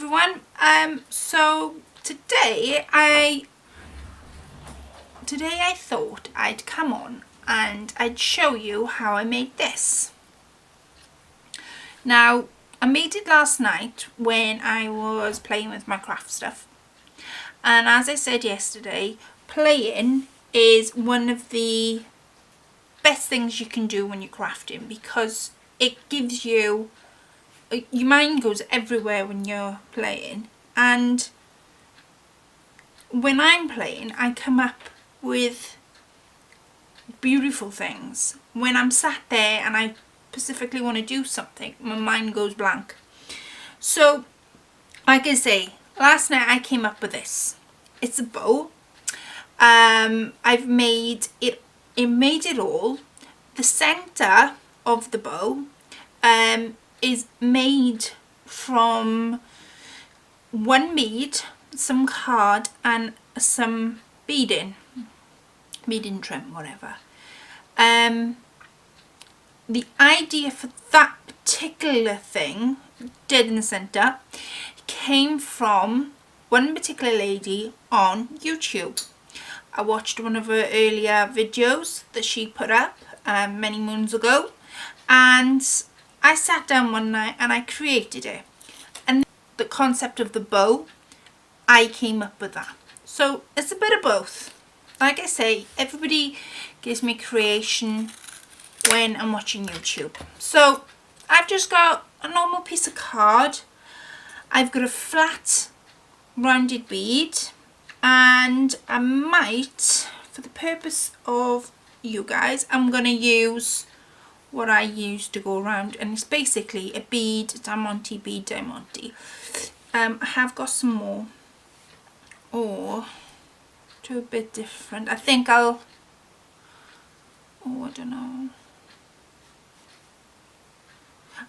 everyone. So today I thought I'd come on and I'd show you how I made this. Now, I made it last night when I was playing with my craft stuff, and as I said yesterday, playing is one of the best things you can do when you're crafting, because it gives you, your mind goes everywhere when you're playing, and when I'm playing I come up with beautiful things. When I'm sat there and I specifically want to do something, my mind goes blank. So like I say, last night I came up with this. It's a bow. I've made it, made it all. The center of the bow is made from one bead, some card and some beading trim, whatever. The idea for that particular thing, dead in the center, came from one particular lady on YouTube. I watched one of her earlier videos that she put up many moons ago, and I sat down one night and I created it. And the concept of the bow, I came up with that. So it's a bit of both. Like I say, everybody gives me creation when I'm watching YouTube. So I've just got a normal piece of card. I've got a flat rounded bead, and I might, for the purpose of you guys, I'm going to use what I use to go around, and it's basically a bead diamante. I have got some more, or do a bit different. I think I'll, I don't know,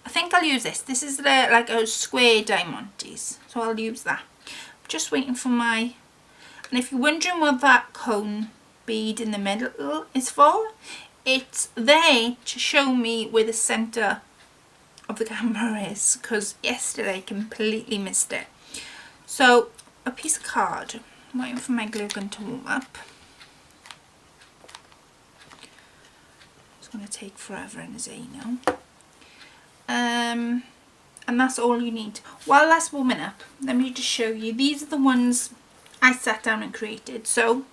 I think I'll use this. This is like a square diamantes, so I'll use that. I'm just waiting for my, and if you're wondering what that cone bead in the middle is for, it's there to show me where the center of the camera is, because yesterday I completely missed it. So a piece of card. I'm waiting for my glue gun to warm up. It's going to take forever in a day now. And that's all you need. While that's warming up, let me just show you. These are the ones I sat down and created. So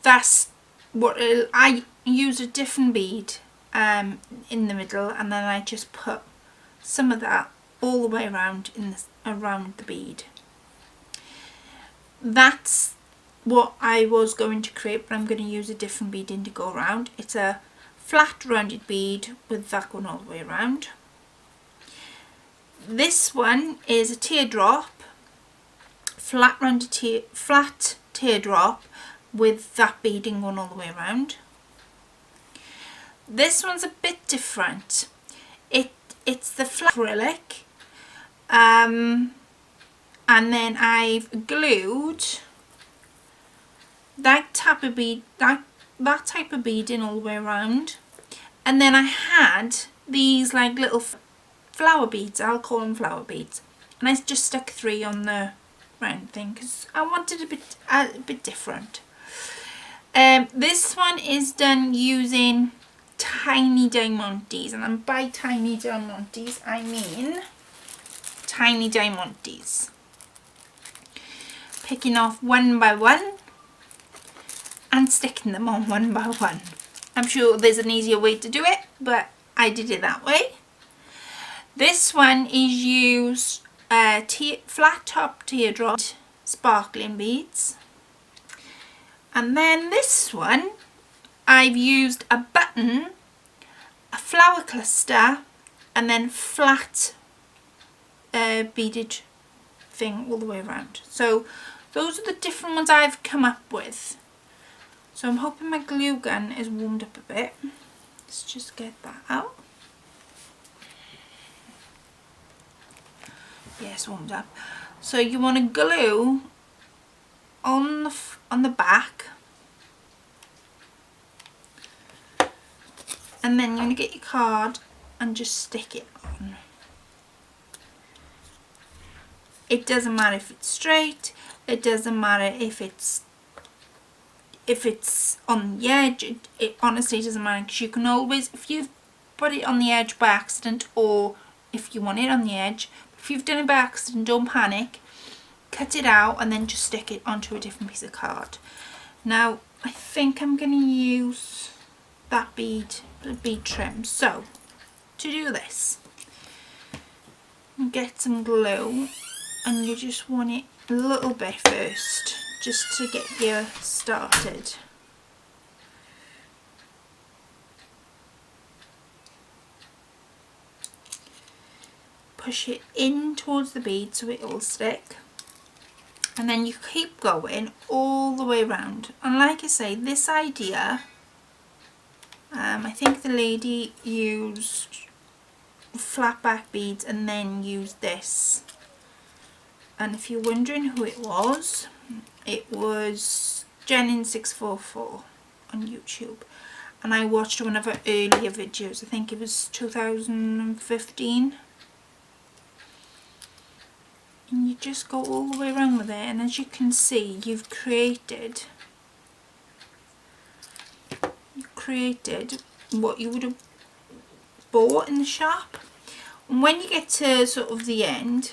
that's what I use, a different bead in the middle, and then I just put some of that all the way around around the bead. That's what I was going to create, but I'm going to use a different beading to go around. It's a flat rounded bead with that going all the way around. This one is a teardrop, flat teardrop with that beading going all the way around. This one's a bit different. It's the flat acrylic, and then I've glued that type of bead, that type of beading all the way around, and then I had these like little flower beads, I'll call them flower beads, and I just stuck 3 on the round thing because I wanted a bit different. This one is done using tiny diamantes, and by tiny diamantes I mean tiny diamantes. Picking off one by one and sticking them on one by one. I'm sure there's an easier way to do it, but I did it that way. This one is used flat top teardrop sparkling beads, and then this one I've used a button, a flower cluster, and then flat beaded thing all the way around. So those are the different ones I've come up with. So I'm hoping my glue gun is warmed up a bit. Let's just get that out. Yes, warmed up. So you want to glue on the back, and then you're going to get your card and just stick it on. It doesn't matter if it's straight, it doesn't matter if it's on the edge, it honestly doesn't matter, because you can always, if you've put it on the edge by accident, or if you want it on the edge, if you've done it by accident, don't panic, cut it out and then just stick it onto a different piece of card. Now I think I'm going to use that bead trim. So to do this, get some glue, and you just want it a little bit first, just to get you started. Push it in towards the bead so it will stick, and then you keep going all the way around. And like I say, this idea, I think the lady used flat back beads and then used this. And if you're wondering who it was Jenin644 on YouTube, and I watched one of her earlier videos. I think it was 2015. And you just go all the way around with it, and as you can see, you've created what you would have bought in the shop. And when you get to sort of the end,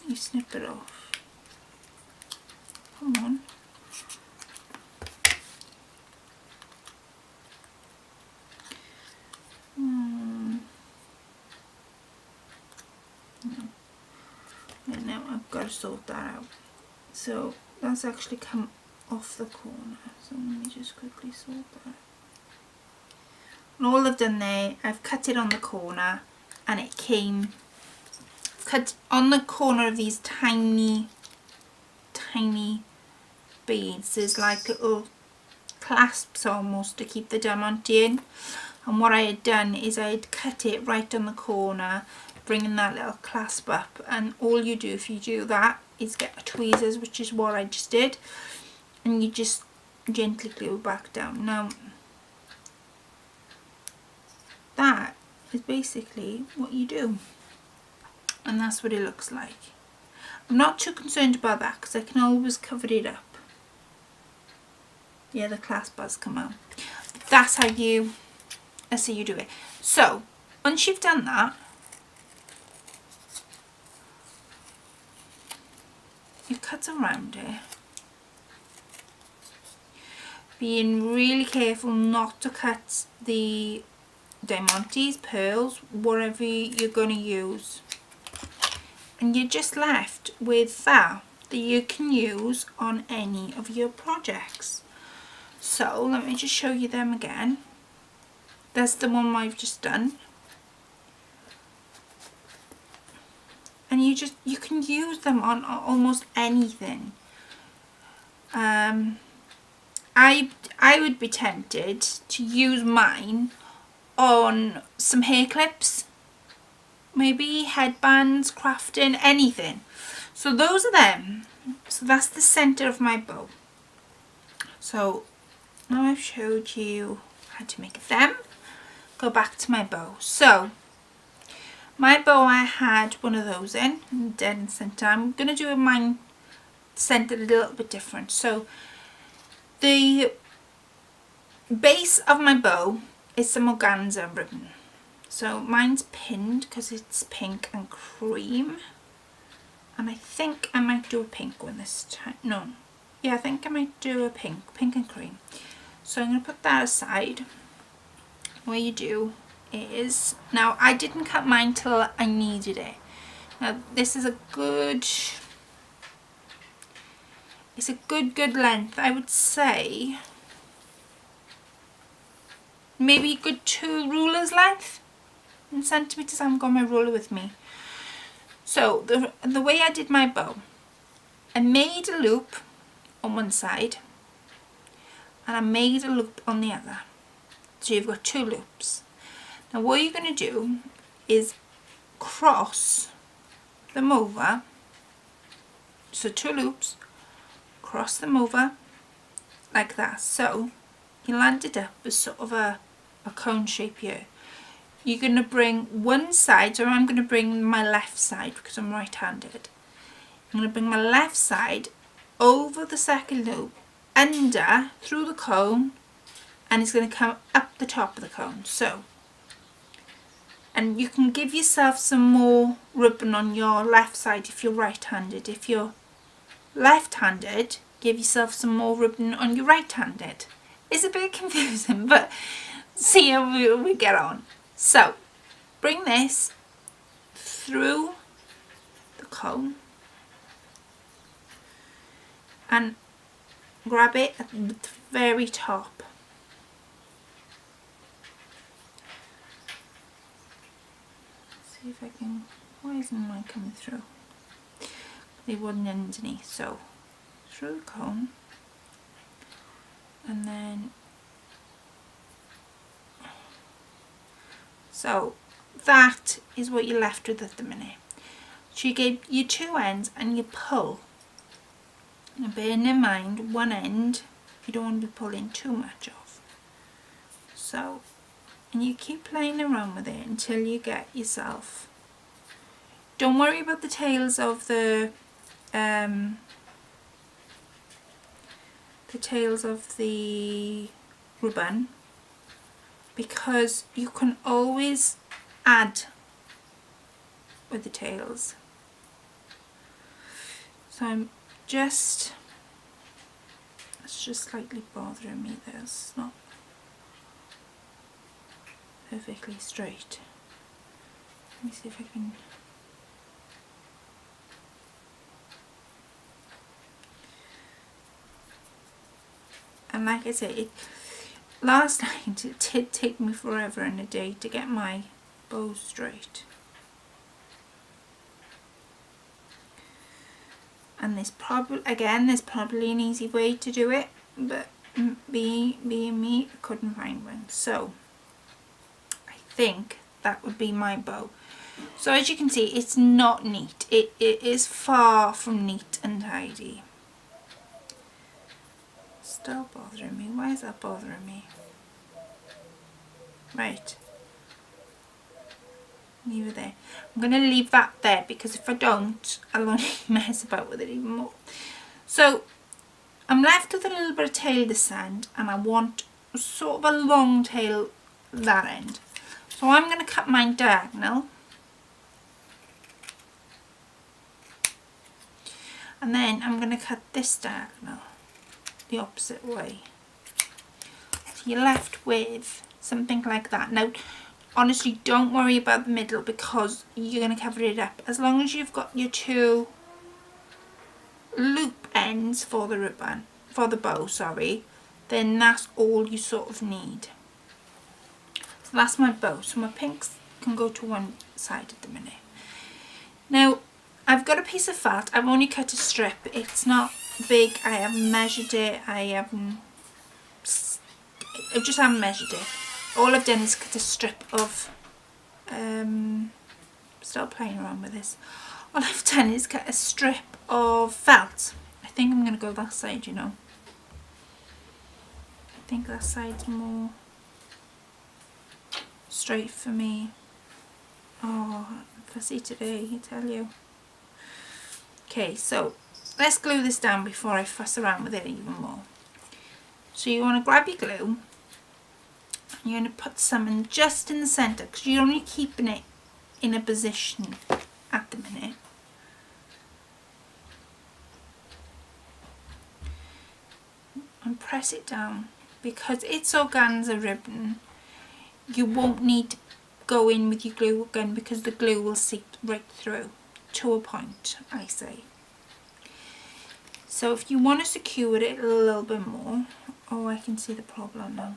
you snip it off. Come on. And now I've got to sort that out. So that's actually come off the corner. So let me just quickly sort that out. And all I've done there, I've cut it on the corner, and it came cut on the corner of these tiny beads. There's like little clasps almost to keep the diamante in. And what I had done is I had cut it right on the corner, bringing that little clasp up. And all you do if you do that is get a tweezers, which is what I just did, and you just gently glue it back down. Now that is basically what you do, and that's what it looks like. I'm not too concerned about that because I can always cover it up. Yeah, the clasp has come out. That's how you do it. So once you've done that, you cut around it, being really careful not to cut the diamantes, pearls, whatever you're going to use, and you're just left with that you can use on any of your projects. So let me just show you them again. That's the one I've just done, and you can use them on almost anything. I would be tempted to use mine on some hair clips, maybe headbands, crafting, anything. So those are them. So that's the center of my bow. So now I've showed you how to make them, go back to my bow. So my bow, I had one of those in dead in center. I'm going to do mine centered a little bit different. So the base of my bow is some organza ribbon. So mine's pinned because it's pink and cream, and I think I might do a pink one this time. No, yeah, I think I might do a pink and cream. So I'm going to put that aside. What you do is, now I didn't cut mine till I needed it. Now this is a good, it's a good length. I would say maybe a good 2 rulers length in centimeters. I haven't got my ruler with me. So the way I did my bow, I made a loop on one side and I made a loop on the other. So you've got 2 loops. Now what you're going to do is cross them over. So 2 loops, cross them over like that. So you land it up as sort of a cone shape here. you're going to bring one side, so I'm going to bring my left side because I'm right-handed. I'm going to bring my left side over the second loop, under, through the cone, and it's going to come up the top of the cone. So, and you can give yourself some more ribbon on your left side if you're right-handed. If you're left-handed, give yourself some more ribbon on your right-handed. It's a bit confusing, but see how we get on. So, bring this through the cone and grab it at the very top. See if I can, why isn't mine coming through? They wouldn't underneath, so through the cone and then, so that is what you're left with at the minute. So you get your two ends and you pull. Now bearing in mind one end you don't want to be pulling too much of. So, and you keep playing around with it until you get yourself. Don't worry about the tails of the ribbon, because you can always add with the tails. So I'm just, it's just slightly bothering me that it's not perfectly straight. Let me see if I can. And like I say, last night it did take me forever and a day to get my bow straight. And there's probably an easy way to do it, but being me, I couldn't find one. So I think that would be my bow. So as you can see, it's not neat. It is far from neat and tidy. Still bothering me. Why is that bothering me? Right. Leave it there. I'm going to leave that there because if I don't, I'll only mess about with it even more. So I'm left with a little bit of tail this end, and I want sort of a long tail that end. So I'm going to cut mine diagonal. And then I'm going to cut this diagonal the opposite way. So you're left with something like that. Now, honestly, don't worry about the middle because you're going to cover it up. As long as you've got your two loop ends for the ribbon, for the bow, sorry, then that's all you sort of need. So that's my bow. So my pinks can go to one side at the minute. Now, I've got a piece of felt. I've only cut a strip. It's not big. I haven't measured it. I just haven't measured it. All I've done is cut a strip of, stop playing around with this. All I've done is cut a strip of felt. I think I'm going to go that side, you know. I think that side's more straight for me. Oh, fussy today, I tell you. Okay, so let's glue this down before I fuss around with it even more. So you want to grab your glue. You're going to put some in just in the centre because you're only keeping it in a position at the minute. And press it down. Because it's organza ribbon, you won't need to go in with your glue gun because the glue will seep right through to a point, I say. So if you want to secure it a little bit more, oh, I can see the problem now.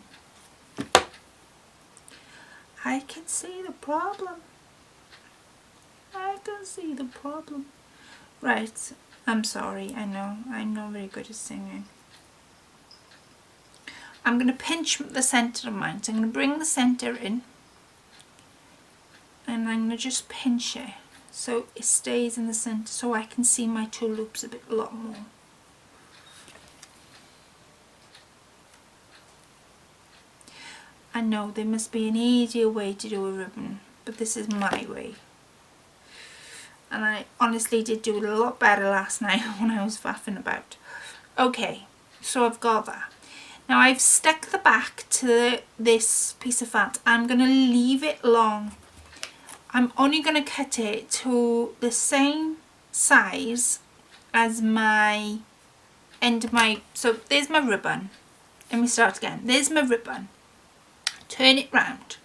I can see the problem. I can see the problem. Right, I'm sorry, I know, I'm not very good at singing. I'm going to pinch the centre of mine, so I'm going to bring the centre in and I'm going to just pinch it so it stays in the centre so I can see my two loops a lot more. I know there must be an easier way to do a ribbon, but this is my way. And I honestly did do it a lot better last night when I was faffing about. Okay, so I've got that. Now I've stuck the back to this piece of felt. I'm going to leave it long. I'm only going to cut it to the same size as my end of my... So there's my ribbon. Let me start again. There's my ribbon. Turn it round.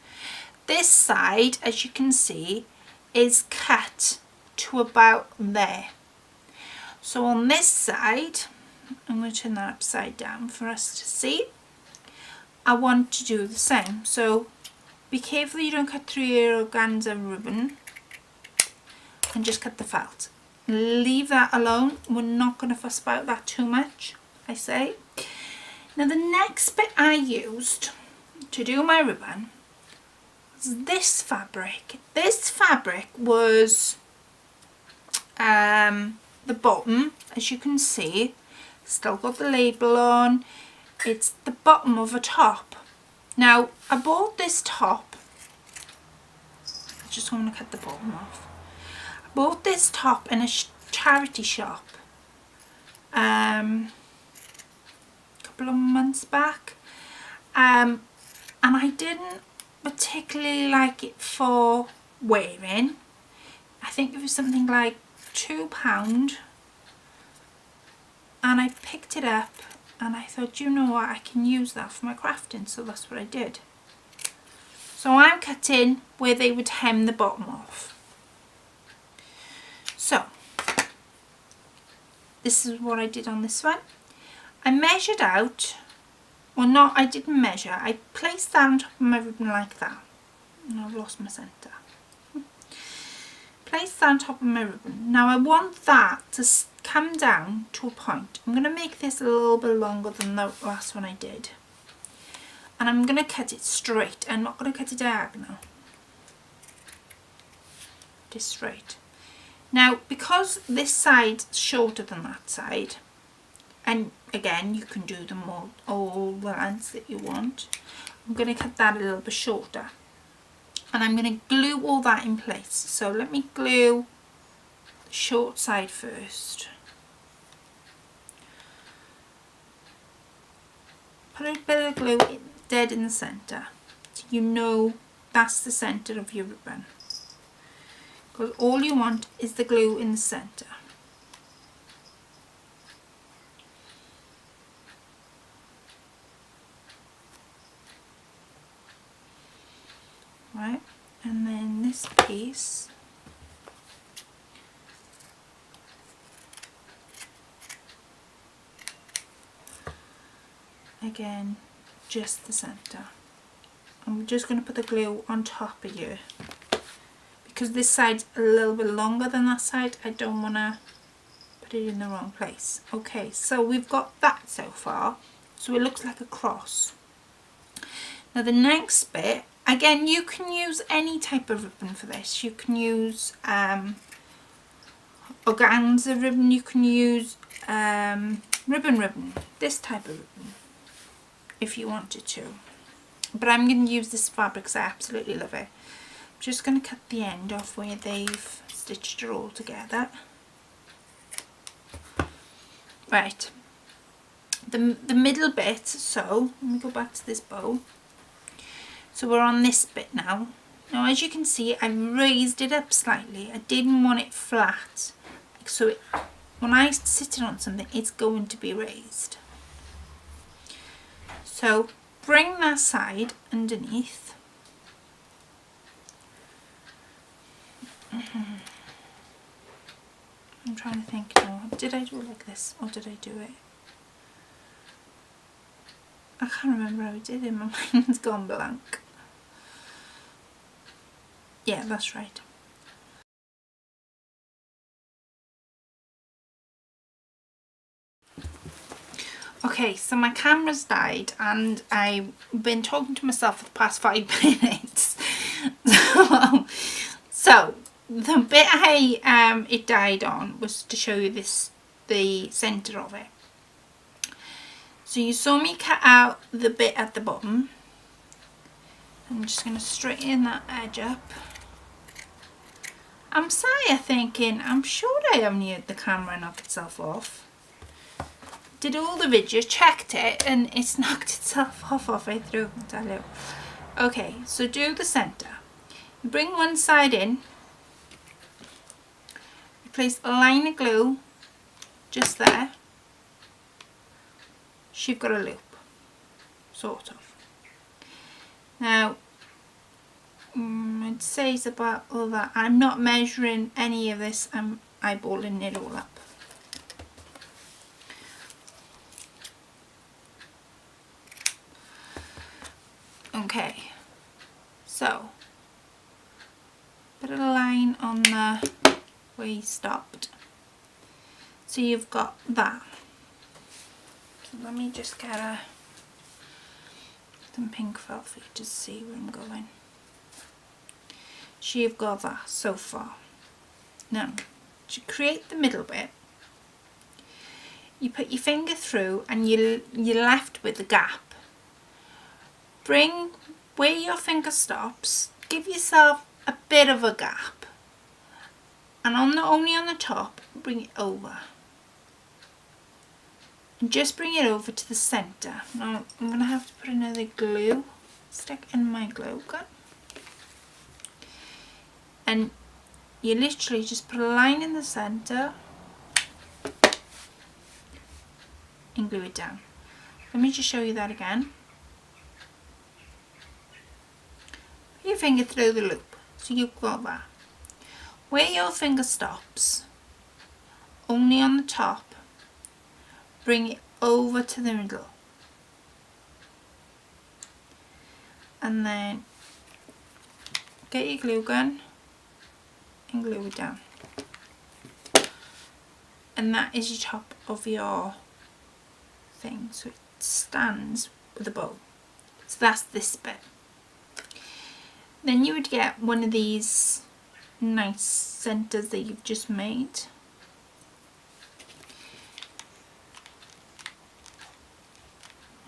This side, as you can see, is cut to about there. So on this side, I'm going to turn that upside down for us to see. I want to do the same. So be careful you don't cut through your organza ribbon and just cut the felt. Leave that alone. We're not going to fuss about that too much, I say. Now the next bit I used to do my ribbon was this fabric. This fabric was the bottom, as you can see, still got the label on. It's the bottom of a top. Now I bought this top, I just want to cut the bottom off. I bought this top in a charity shop a couple of months back, and I didn't particularly like it for wearing. I think it was something like £2, and I picked it up and I thought, you know what, I can use that for my crafting, so that's what I did. So I'm cutting where they would hem the bottom off. So this is what I did on this one. I measured out, well not, I didn't measure, I placed that on top of my ribbon like that, and I've lost my centre. Place that on top of my ribbon. Now I want that to come down to a point. I'm going to make this a little bit longer than the last one I did. And I'm going to cut it straight. I'm not going to cut it diagonal. Just straight. Now because this side's shorter than that side, and again you can do them all the lengths that you want, I'm going to cut that a little bit shorter. And I'm going to glue all that in place. So let me glue the short side first. Put a bit of glue dead in the centre, so you know that's the centre of your ribbon. Because all you want is the glue in the centre. Right, and then this piece, again, just the centre. I'm just going to put the glue on top of you because this side's a little bit longer than that side. I don't want to put it in the wrong place. Okay, so we've got that so far, so it looks like a cross. Now the next bit, again, you can use any type of ribbon for this. You can use organza ribbon, you can use ribbon, this type of ribbon, if you wanted to. But I'm going to use this fabric because I absolutely love it. I'm just going to cut the end off where they've stitched it all together. Right, the middle bit, so let me go back to this bow. So we're on this bit now. Now as you can see, I raised it up slightly. I didn't want it flat. So when I sit it on something, it's going to be raised. So bring that side underneath. I'm trying to think now. Did I do it like this or did I do it? I can't remember how I did it. My mind's gone blank. Yeah, that's right. Okay, so my camera's died and I've been talking to myself for the past 5 minutes. So the bit it died on was to show you the centre of it. So you saw me cut out the bit at the bottom. I'm just going to straighten that edge up. I'm sorry, thinking, I'm sure I haven't heard the camera knock itself off. Did all the videos, checked it, and it's knocked itself off halfway through, I tell you. Okay, so do the centre. Bring one side in. Place a line of glue just there. So you've got a loop, sort of. Now, it says about all that. I'm not measuring any of this, I'm eyeballing it all up. Okay, so put a line on the where you stopped. So you've got that. So let me just get some pink felt for you to see where I'm going. So you've got that so far. Now, to create the middle bit, you put your finger through and you're left with the gap. Bring where your finger stops, give yourself a bit of a gap, and only on the top, bring it over. And just bring it over to the centre. Now I'm going to have to put another glue stick in my glue gun. And you literally just put a line in the centre and glue it down. Let me just show you that again. Put your finger through the loop, so you've got that. Where your finger stops, only on the top, bring it over to the middle. And then get your glue gun and glue it down. And that is your top of your thing, so it stands with a bow. So that's this bit. Then you would get one of these nice centres that you've just made.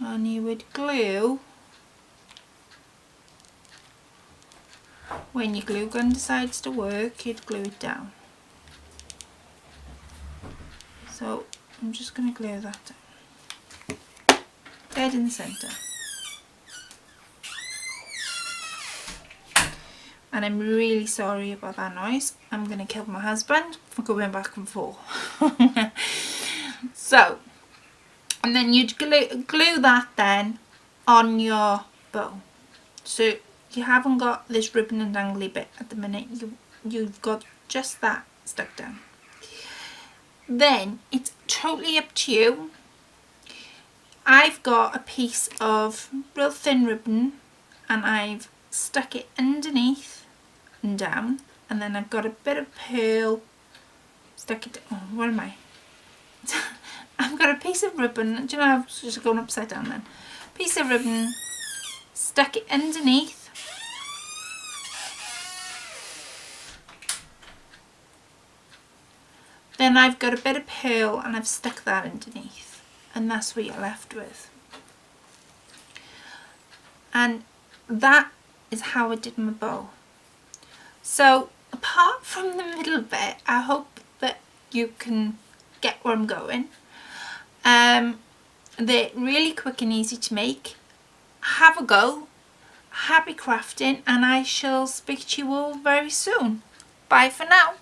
And you would glue, when your glue gun decides to work, you'd glue it down. So I'm just going to glue that down. Dead in the centre. And I'm really sorry about that noise. I'm going to kill my husband for going back and forth. So, and then you'd glue that then on your bow. So you haven't got this ribbon and dangly bit at the minute. You've got just that stuck down. Then it's totally up to you. I've got a piece of real thin ribbon and I've stuck it underneath and down, and then I've got a bit of pearl, stuck it, oh, what am I? I've got a piece of ribbon, do you know, I was just going upside down then. Piece of ribbon, stuck it underneath, then I've got a bit of pearl and I've stuck that underneath, and that's what you're left with. And that is how I did my bow. So apart from the middle bit, I hope that you can get where I'm going. They're really quick and easy to make. Have a go, happy crafting, and I shall speak to you all very soon. Bye for now.